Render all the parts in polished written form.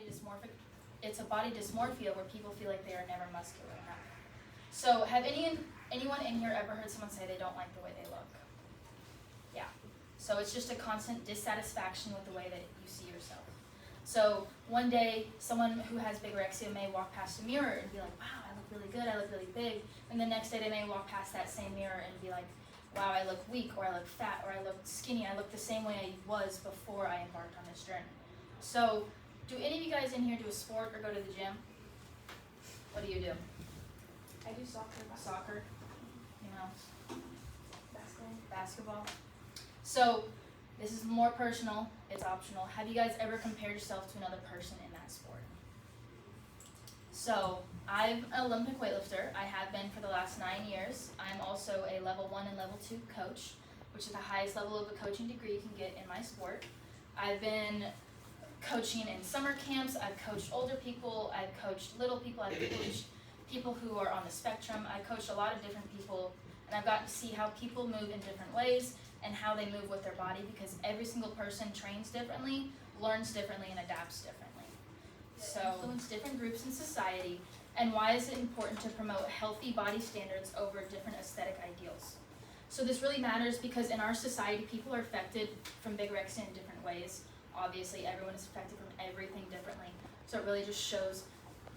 body dysmorphic. It's a body dysmorphia where people feel like they are never muscular enough. So have anyone in here ever heard someone say they don't like the way they look? Yeah. So it's just a constant dissatisfaction with the way that you see yourself. So one day, someone who has bigorexia may walk past a mirror and be like, wow, I look really good, I look really big. And the next day they may walk past that same mirror and be like, wow, I look weak, or I look fat, or I look skinny, I look the same way I was before I embarked on this journey. So, do any of you guys in here do a sport or go to the gym? What do you do? I do soccer. Soccer? You know? Basketball. Basketball? So, this is more personal, it's optional. Have you guys ever compared yourself to another person in that sport? So, I'm an Olympic weightlifter. I have been for the last 9 years. I'm also a level 1 and level 2 coach, which is the highest level of a coaching degree you can get in my sport. I've been coaching in summer camps. I've coached older people. I've coached little people. I've coached people who are on the spectrum. I coached a lot of different people, and I've gotten to see how people move in different ways and how they move with their body, because every single person trains differently, learns differently, and adapts differently. So, influence different groups in society, and why is it important to promote healthy body standards over different aesthetic ideals? So this really matters because in our society, people are affected from bigorexia in different ways. Obviously, everyone is affected from everything differently. So it really just shows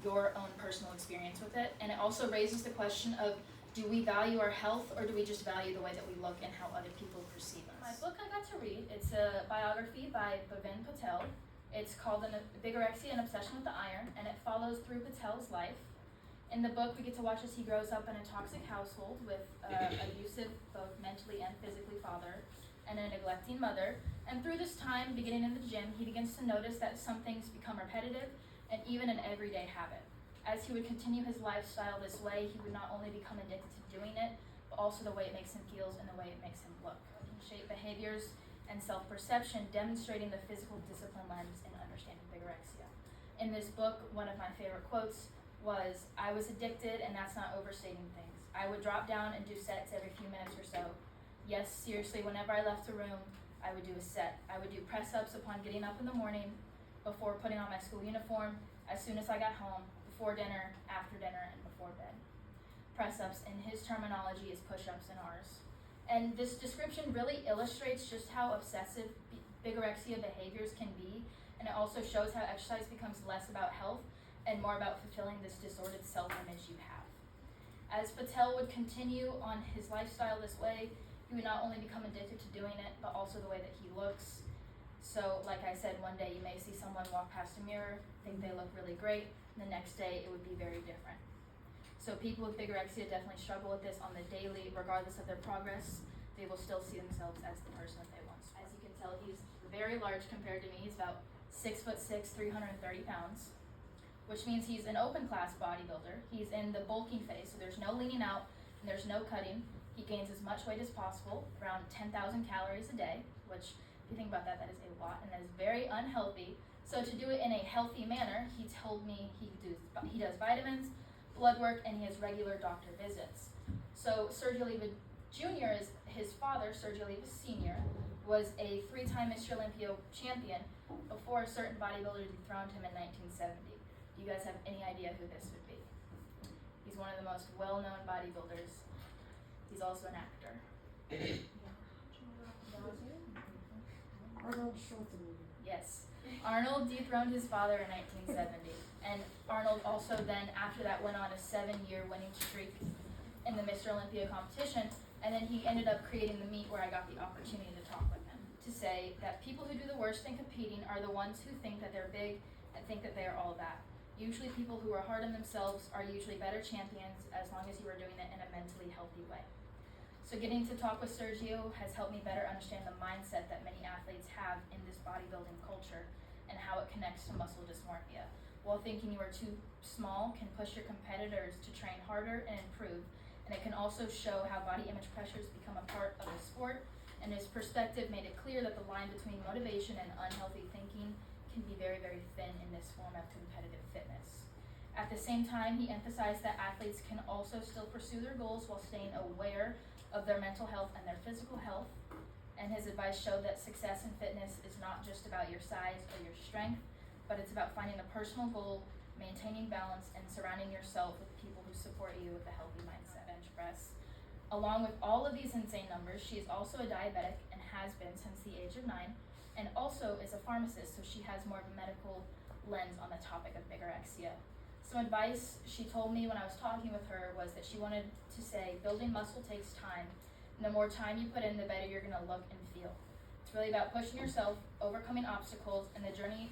your own personal experience with it. And it also raises the question of, do we value our health, or do we just value the way that we look and how other people perceive us? My book I got to read, it's a biography by Goodman. It's called Bigorexia, An Obsession with the Iron, and it follows through Patel's life. In the book, we get to watch as he grows up in a toxic household with an abusive, both mentally and physically, father, and a neglecting mother. And through this time, beginning in the gym, he begins to notice that some things become repetitive and even an everyday habit. As he would continue his lifestyle this way, he would not only become addicted to doing it, but also the way it makes him feel and the way it makes him look. It can shape behaviors and self-perception, demonstrating the physical discipline lens in understanding bigorexia. In this book, one of my favorite quotes was, I was addicted, and that's not overstating things. I would drop down and do sets every few minutes or so. Yes, seriously, whenever I left a room, I would do a set. I would do press-ups upon getting up in the morning, before putting on my school uniform, as soon as I got home, before dinner, after dinner, and before bed. Press-ups, in his terminology, is push-ups in ours. And this description really illustrates just how obsessive bigorexia behaviors can be, and it also shows how exercise becomes less about health and more about fulfilling this disordered self-image you have. As Patel would continue on his lifestyle this way, he would not only become addicted to doing it, but also the way that he looks. So, like I said, one day you may see someone walk past a mirror, think they look really great, and the next day it would be very different. So people with bigorexia definitely struggle with this on the daily, regardless of their progress. They will still see themselves as the person that they once were. As you can tell, he's very large compared to me. He's about 6'6", 330 pounds, which means he's an open class bodybuilder. He's in the bulking phase, so there's no leaning out and there's no cutting. He gains as much weight as possible, around 10,000 calories a day, which, if you think about that, that is a lot, and that is very unhealthy. So to do it in a healthy manner, he told me he does vitamins, blood work, and he has regular doctor visits. So Sergio Oliva Jr. is his father. Sergio Oliva Sr. was a 3-time Mr. Olympia champion before a certain bodybuilder dethroned him in 1970. Do you guys have any idea who this would be? He's one of the most well-known bodybuilders. He's also an actor. Arnold Schwarzenegger. Yes. Arnold dethroned his father in 1970. And Arnold also then, after that, went on a 7-year winning streak in the Mr. Olympia competition. And then he ended up creating the meet where I got the opportunity to talk with him, to say that people who do the worst in competing are the ones who think that they're big and think that they are all that. Usually people who are hard on themselves are usually better champions as long as you are doing it in a mentally healthy way. So getting to talk with Sergio has helped me better understand the mindset that many athletes have in this bodybuilding culture and how it connects to muscle dysmorphia. While thinking you are too small can push your competitors to train harder and improve, and it can also show how body image pressures become a part of the sport, and his perspective made it clear that the line between motivation and unhealthy thinking can be very, very thin in this form of competitive fitness. At the same time, he emphasized that athletes can also still pursue their goals while staying aware of their mental health and their physical health, and his advice showed that success in fitness is not just about your size or your strength, but it's about finding a personal goal, maintaining balance, and surrounding yourself with people who support you with a healthy mindset. Bench press. Along with all of these insane numbers, she is also a diabetic and has been since the age of 9, and also is a pharmacist, so she has more of a medical lens on the topic of bigorexia. Some advice she told me when I was talking with her was that she wanted to say, building muscle takes time, and the more time you put in, the better you're gonna look and feel. It's really about pushing yourself, overcoming obstacles, and the journey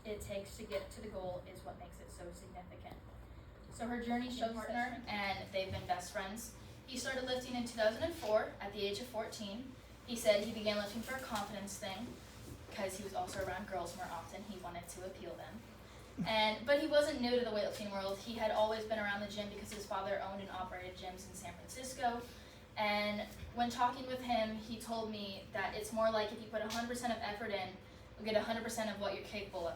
it takes to get to the goal is what makes it so significant. So her journey shows partner, and they've been best friends. He started lifting in 2004 at the age of 14. He said he began lifting for a confidence thing, because he was also around girls more often. He wanted to appeal them. But he wasn't new to the weightlifting world. He had always been around the gym because his father owned and operated gyms in San Francisco. And when talking with him, he told me that it's more like if you put 100% of effort in, you'll get 100% of what you're capable of.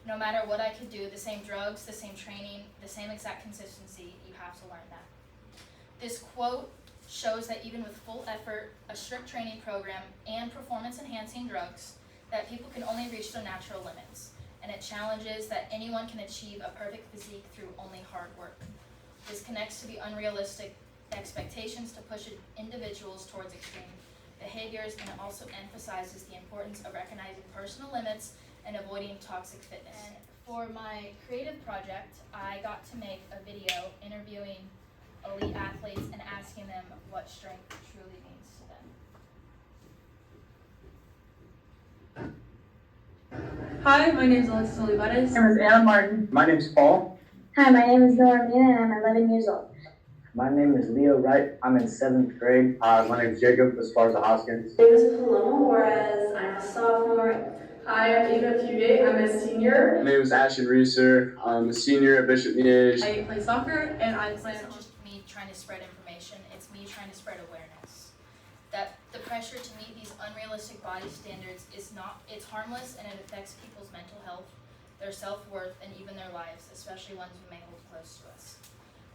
No matter what I could do, the same drugs, the same training, the same exact consistency, you have to learn that. This quote shows that even with full effort, a strict training program, and performance-enhancing drugs, that people can only reach their natural limits. And it challenges that anyone can achieve a perfect physique through only hard work. This connects to the unrealistic expectations to push individuals towards extreme behaviors, and it also emphasizes the importance of recognizing personal limits and avoiding toxic fitness. And for my creative project, I got to make a video interviewing elite athletes and asking them what strength truly means to them. Hi, my name is Alexis Olivares. My name is Anna Martin. My name is Paul. Hi, my name is Noah Mina and I'm 11 years old. My name is Leo Wright. I'm in 7th grade. My name is Jacob Esparza Hoskins. My name is Paloma Juarez. I'm a sophomore. Hi, I'm Ava Fugate. I'm a senior. My name is Ashton Reeser. I'm a senior at Bishop Miege. I play soccer and I plan It's not just me trying to spread information, it's me trying to spread awareness. That the pressure to meet these unrealistic body standards is not, it's harmless and it affects people's mental health, their self-worth, and even their lives, especially ones we may hold close to us.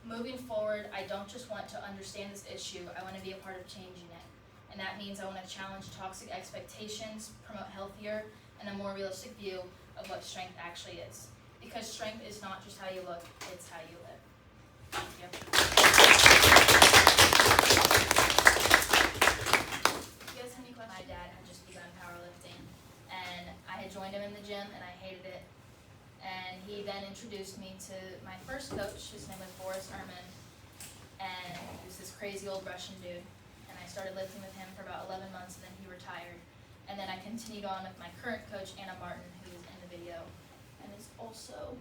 Moving forward, I don't just want to understand this issue, I want to be a part of changing it. And that means I want to challenge toxic expectations, promote healthier and a more realistic view of what strength actually is. Because strength is not just how you look, it's how you live. Thank you. You guys have any questions? My dad had just begun powerlifting, and I had joined him in the gym, and I hated it. And he then introduced me to my first coach, his name was Boris Erman, and he was this crazy old Russian dude. And I started lifting with him for about 11 months, and then he retired. And then I continued on with my current coach, Anna Martin, who is in the video, and is also